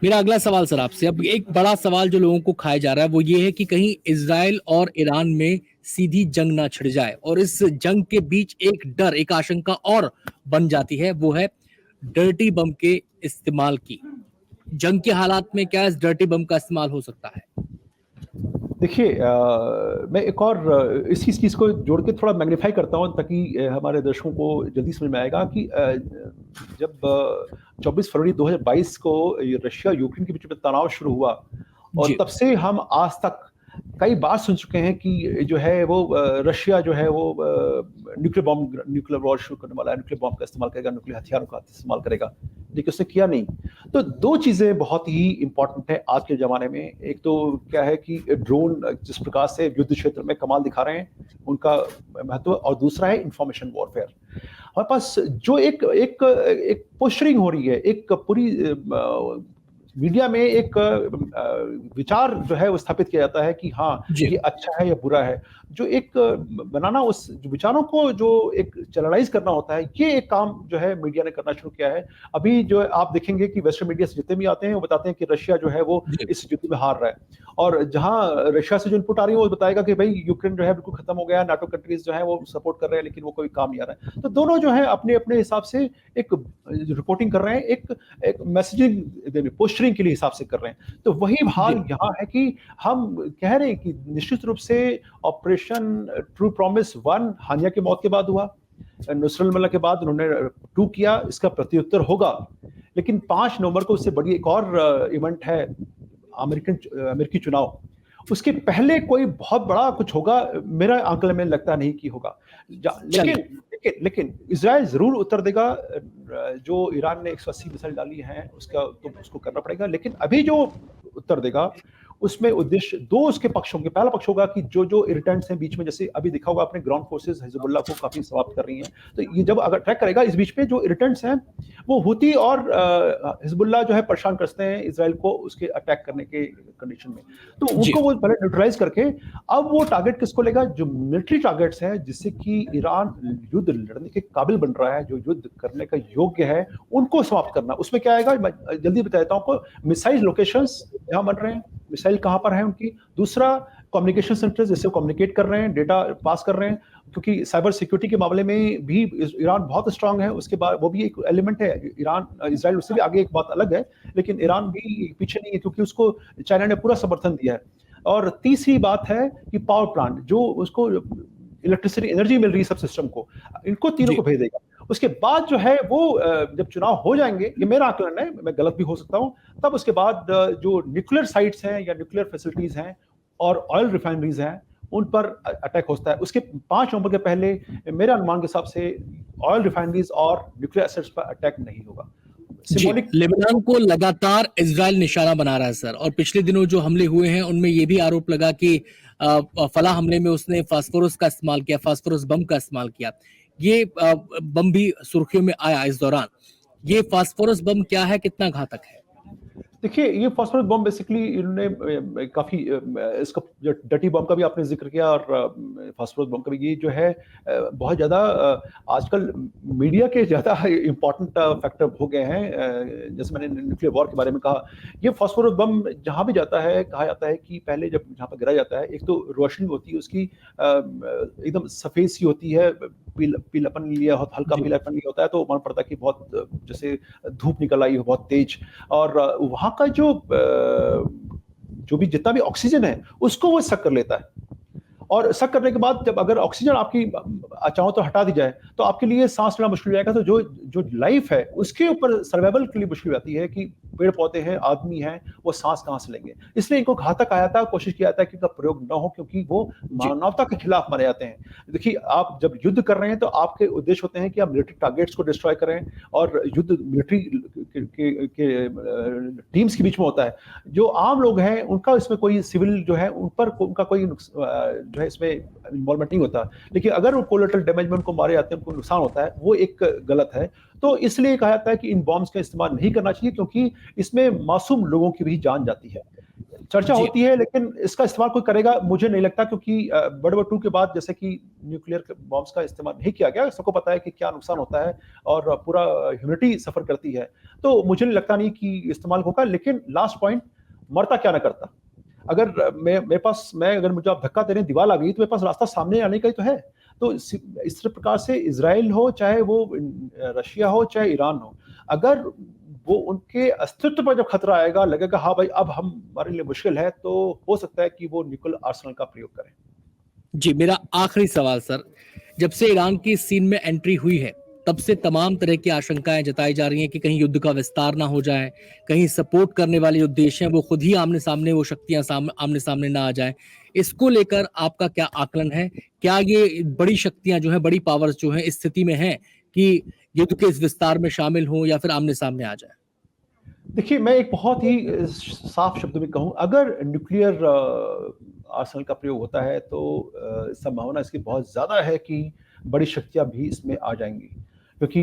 मेरा अगला सवाल सर आपसे, अब एक बड़ा सवाल जो लोगों को खाया जा रहा है वो ये है कि कहीं इजराइल और ईरान में सीधी जंग ना छिड़ जाए, और इस जंग के बीच एक डर, एक आशंका और बन जाती है, वो है डर्टी बम के इस्तेमाल की। जंग के हालात में क्या इस डर्टी बम का इस्तेमाल हो सकता है? देखिए, मैं एक और इसी चीज़ को जोड़ के थोड़ा मैग्नीफाई करता हूँ ताकि हमारे दर्शकों को जल्दी समझ में आएगा कि जब 24 फरवरी 2022 को रशिया यूक्रेन के बीच में तनाव शुरू हुआ, और तब से हम आज तक कई बार सुन चुके हैं कि जो है वो रशिया जो है वो न्यूक्लियर वॉर शुरू करने वाला है, न्यूक्लियर बॉम्ब का इस्तेमाल करेगा, न्यूक्लियर हथियारों का इस्तेमाल करेगा, लेकिन उसने किया नहीं। तो दो चीजें बहुत ही इंपॉर्टेंट है आज के जमाने में। एक तो क्या है कि ड्रोन जिस प्रकार से युद्ध क्षेत्र में कमाल दिखा रहे हैं, उनका महत्व, और दूसरा है इंफॉर्मेशन वॉरफेयर। हमारे पास जो एक पोस्टरिंग हो रही है, एक पूरी मीडिया में एक विचार जो है वो स्थापित किया जाता है कि हाँ ये अच्छा है या बुरा है। जो एक बनाना, उस विचारों को जो एक चैनलाइज करना होता है, ये एक काम जो है मीडिया ने करना शुरू किया है। अभी जो आप देखेंगे कि वेस्टर्न मीडिया से जितने भी आते हैं वो बताते हैं कि रशिया जो है वो इस युद्ध में हार रहा है, और जहां रशिया से जो इनपुट आ रही है वो बताएगा कि भाई यूक्रेन जो है बिल्कुल खत्म हो गया, नाटो कंट्रीज जो है वो सपोर्ट कर रहे हैं, लेकिन वो कोई काम नहीं आ रहा है। तो दोनों जो है अपने अपने हिसाब से एक रिपोर्टिंग कर रहे हैं, एक मैसेजिंग पोस्टरिंग के लिए हिसाब से कर रहे हैं। तो वही हाल यहाँ है कि हम कह रहे हैं कि निश्चित रूप से ऑपरेशन ट्रू प्रॉमिस 1 हानिया की मौत के बाद हुआ, नुसरत के बाद उन्होंने 2 किया, इसका प्रत्युत्तर होगा। लेकिन 5 नवंबर को उससे बड़ी एक और इवेंट है, अमेरिकी चुनाव। उसके पहले कोई बहुत बड़ा कुछ होगा, मेरा आंकलन में लगता नहीं कि होगा। लेकिन इजराइल जरूर उत्तर देगा। जो ईरान ने 180 मिसाइल डाली हैं उसका तो उसको करना पड़ेगा, लेकिन अभी जो उत्तर देगा उसमें उद्देश्य 2 उसके पक्ष होंगे। पहला पक्ष होगा कि जो इरिटेंट्स हैं बीच में, जैसे अभी दिखा होगा आपने, ग्राउंड फोर्सेस हिजबुल्लाह को काफी समाप्त कर रही हैं। तो ये जब अगर अटैक करेगा, इस बीच में जो इरिटेंट्स हैं वो हुती और हिजबुल्लाह जो है परेशान करते हैं इसराइल को उसके अटैक करने के कंडीशन में। तो उनको वो पहले न्यूट्रलाइज करके अब वो टारगेट किसको लेगा, जो मिलिट्री टारगेट्स हैं जिससे कि ईरान युद्ध लड़ने के काबिल बन रहा है, जो युद्ध करने का योग्य है, उनको समाप्त करना। उसमें क्या आएगा, मैं जल्दी बता देता हूं आपको। मिसाइल लोकेशंस जहां बन रहे हैं, मिसाइल कहां पर है उनकी। दूसरा, कम्युनिकेशन सेंटर्स जिससे कम्युनिकेट कर रहे हैं, डेटा पास कर रहे हैं, क्योंकि साइबर सिक्योरिटी के मामले में भी ईरान बहुत स्ट्रांग है। उसके बाद वो भी एक एलिमेंट है। ईरान इजराइल उससे भी आगे, एक बात अलग है, लेकिन ईरान भी पीछे नहीं है क्योंकि उसको चाइना ने पूरा समर्थन दिया है। और तीसरी बात है कि पावर प्लांट, जो उसको इलेक्ट्रिसिटी एनर्जी मिल रही है सब सिस्टम को, इनको तीनों को भेजेगा। उसके बाद जो है वो जब चुनाव हो जाएंगे, ये मेरा आकलन है, मैं गलत भी हो सकता हूं, तब उसके बाद जो न्यूक्लियर साइट्स हैं या न्यूक्लियर फैसिलिटीज हैं और ऑयल रिफाइनरीज हैं उन पर अटैक होता है। उसके 5 नवंबर के पहले मेरे अनुमान के हिसाब से ऑयल रिफाइनरीज और न्यूक्लियर एसेट्स पर अटैक नहीं होगा। लेबनान को लगातार इजराइल निशाना बना रहा है सर, और पिछले दिनों जो हमले हुए हैं उनमें यह भी आरोप लगा कि फला हमले में उसने फास्फोरस का इस्तेमाल किया, फास्फोरस बम का इस्तेमाल किया। ये बम भी सुर्खियों में आया इस दौरान। ये फास्फोरस बम क्या है, कितना घातक है? देखिए, ये फास्फोरस बम बेसिकली इन्होंने काफी इसका डर्टी बम का भी आपने जिक्र किया और फास्फोरस बम का भी, ये जो है बहुत ज्यादा आजकल मीडिया के ज्यादा इंपॉर्टेंट फैक्टर हो गए हैं। जैसे मैंने न्यूक्लियर वॉर के बारे में कहा, ये फास्फोरस बम जहां भी जाता है, कहा जाता है कि पहले जब जहां पर गिरा जाता है, एक तो रोशनी होती है उसकी एकदम सफेद सी होती है, पीलापन लिया, हल्का पीलापन लिया होता है, तो मालूम पड़ता है कि बहुत जैसे धूप निकल आई हो बहुत तेज। और वहां का जो भी जितना भी ऑक्सीजन है उसको वो सक कर लेता है। और सक करने के बाद जब अगर ऑक्सीजन आपकी चाहो तो हटा दी जाए तो आपके लिए सांस लेना मुश्किल हो जाएगा। तो जो लाइफ है उसके ऊपर सर्वाइवल के लिए मुश्किल हो जाती है कि पेड़ पौधे हैं, आदमी हैं, वो सांस कहां से लेंगे। इसलिए इनको घातक आया था, कोशिश किया था कि इनका प्रयोग न हो, क्योंकि वो मानवता के खिलाफ माने जाते हैं। देखिए, आप जब युद्ध कर रहे हैं तो आपके उद्देश्य होते हैं कि आप मिलिट्री टारगेट्स को डिस्ट्रॉय करें, और युद्ध मिलिट्री के टीम्स के बीच में होता है। जो आम लोग हैं उनका इसमें कोई सिविल जो है उन पर उनका कोई जो है इसमें इन्वॉल्वमेंट नहीं होता। लेकिन अगर वो कोलेटरल डैमेज में उनको मारे जाते हैं, उनको नुकसान होता है, वो एक गलत है। तो इसलिए कहा जाता है कि इन बॉम्ब्स का इस्तेमाल नहीं करना चाहिए, क्योंकि इसमें मासूम लोगों की भी जान जाती है। चर्चा होती है, लेकिन इसका इस्तेमाल कोई करेगा मुझे नहीं लगता, क्योंकि वर्ल्ड वॉर 2 के बाद जैसे कि न्यूक्लियर बॉम्ब्स का इस्तेमाल नहीं किया गया, सबको पता है कि क्या नुकसान होता है और पूरा ह्यूमैनिटी सफर करती है। तो मुझे नहीं लगता नहीं कि इस्तेमाल होगा। लेकिन लास्ट पॉइंट, मरता क्या ना करता। अगर मेरे पास अगर मुझे आप धक्का दे रहे हैं, दीवार आ गई, तो मेरे पास रास्ता सामने आने का ही तो है। तो इस प्रकार से इजराइल हो, चाहे वो रशिया हो, चाहे ईरान हो, अगर वो उनके अस्तित्व पर जब खतरा आएगा, लगेगा हाँ भाई अब हमारे लिए मुश्किल है, तो हो सकता है कि वो न्यूक्लियर आर्सेनल का प्रयोग करें। जी, मेरा आखिरी सवाल सर, जब से ईरान की सीन में एंट्री हुई है तब से तमाम तरह की आशंकाएं जताई जा रही हैं कि कहीं युद्ध का विस्तार ना हो जाए, कहीं सपोर्ट करने वाले जो देश हैं वो खुद ही आमने सामने, वो शक्तियां आमने सामने ना आ जाए। इसको लेकर आपका क्या आकलन है? क्या ये बड़ी शक्तियां जो हैं, बड़ी पावर्स जो हैं, इस स्थिति में हैं कि युद्ध के इस विस्तार में शामिल हों या फिर आमने सामने आ जाए? देखिए, मैं एक बहुत ही साफ शब्द में कहूं, अगर न्यूक्लियर आर्सेनल का प्रयोग होता है तो संभावना इसकी बहुत ज्यादा है कि बड़ी शक्तियां भी इसमें आ जाएंगी, क्योंकि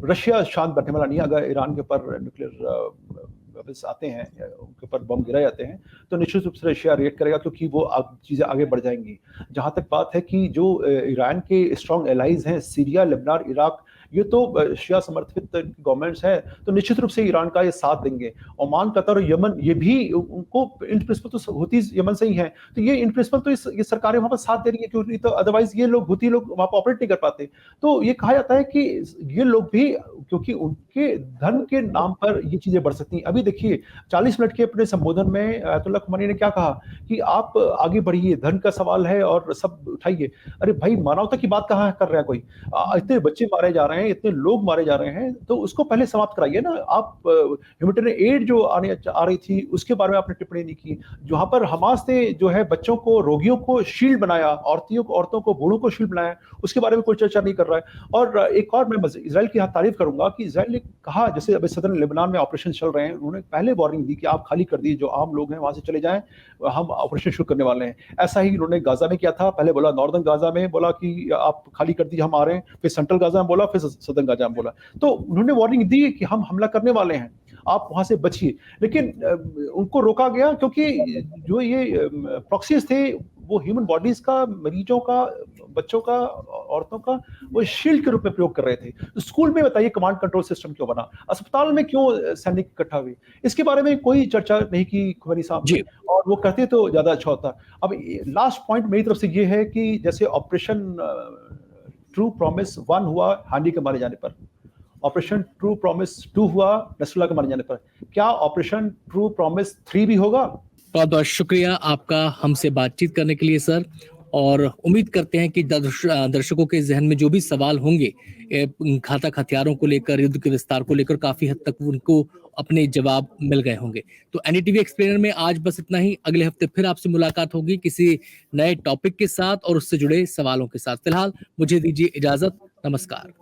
रशिया शांत बैठने वाला नहीं है। अगर ईरान के ऊपर न्यूक्लियर आते हैं, उनके ऊपर बम गिराए जाते हैं, तो निश्चित रूप से रशिया रिएक्ट करेगा, क्योंकि वो चीजें आगे बढ़ जाएंगी। जहां तक बात है कि जो ईरान के स्ट्रॉन्ग एलाइज हैं, सीरिया, लेबनान, इराक, ये तो शिया समर्थित गवर्नमेंट्स हैं, तो निश्चित रूप से ईरान का ये साथ देंगे। ओमान, कतर, यमन, ये भी उनको इन प्रिंसिपल तो हुती यमन से ही हैं, तो ये इन प्रिंसिपल तो ये सरकारें वहां पर साथ दे रही है, क्योंकि तो अदरवाइज ये लोग हुती लोग वहां पर ऑपरेट नहीं कर पाते। तो ये कहा जाता है कि ये लोग भी, क्योंकि उनके कि धन के नाम पर ये चीजें बढ़ सकती हैं। अभी देखिए 40 मिनट के अपने संबोधन में अयतुल्ला खुमैनी ने क्या कहा कि आप आगे बढ़िए, धन का सवाल है और सब उठाइए। अरे भाई, मानवता की बात कहाँ कर रहा है कोई? इतने बच्चे मारे जा रहे हैं, इतने लोग मारे जा रहे हैं, तो उसको पहले समाप्त कराइए ना। आप ह्यूमैनिटेरियन एड जो आ रही थी उसके बारे में आपने टिप्पणी नहीं की। जहाँ पर हमास ने जो है बच्चों को, रोगियों को शील्ड बनाया, औरतों को, बूढ़ों को शील्ड बनाया, उसके बारे में कोई चर्चा नहीं कर रहा है। और एक और मैं इजराइल की यहाँ तारीफ करूंगा कि इजराइल ने कहा, जैसे अभी सदर लेबनान में ऑपरेशन चल रहे हैं, उन्होंने पहले वार्निंग दी कि आप खाली कर दीजिए, जो आम लोग हैं वहां से चले जाएं, हम ऑपरेशन शुरू करने वाले हैं। ऐसा ही उन्होंने गाजा में किया था, पहले बोला नॉर्दर्न गाजा में बोला कि आप खाली कर दीजिए, हम आ रहे हैं, फिर सेंट्रल गाजा में बोला, फिर सदर्न गाजा में बोला। तो उन्होंने वार्निंग दी कि हम हमला करने वाले हैं, आप वहां से बचिए। लेकिन उनको रोका गया क्योंकि जो ये प्रॉक्सीज थे वो ह्यूमन बॉडीज का, मरीजों का, बच्चों का, औरतों का वो शील्ड के रूप में प्रयोग कर रहे थे। तो स्कूल में बताइए कमांड कंट्रोल सिस्टम क्यों बना, अस्पताल में क्यों सैनिक इकट्ठा हुए, इसके बारे में कोई चर्चा नहीं की खुमैनी साहब ने, और वो कहते तो ज्यादा अच्छा होता। अब लास्ट पॉइंट मेरी तरफ से ये है कि जैसे ऑपरेशन ट्रू प्रॉमिस 1 हुआ हांडी के मारे जाने पर, ऑपरेशन ट्रू प्रॉमिस 2 हुआ नसरुल्लाह के मारे जाने पर, क्या ऑपरेशन ट्रू प्रॉमिस 3 भी होगा? बहुत बहुत शुक्रिया आपका हमसे बातचीत करने के लिए सर, और उम्मीद करते हैं कि दर्शकों के जहन में जो भी सवाल होंगे घातक हथियारों को लेकर, युद्ध के विस्तार को लेकर, काफी हद तक उनको अपने जवाब मिल गए होंगे। तो एनडीटीवी एक्सप्लेनर में आज बस इतना ही। अगले हफ्ते फिर आपसे मुलाकात होगी किसी नए टॉपिक के साथ और उससे जुड़े सवालों के साथ। फिलहाल मुझे दीजिए इजाजत। नमस्कार।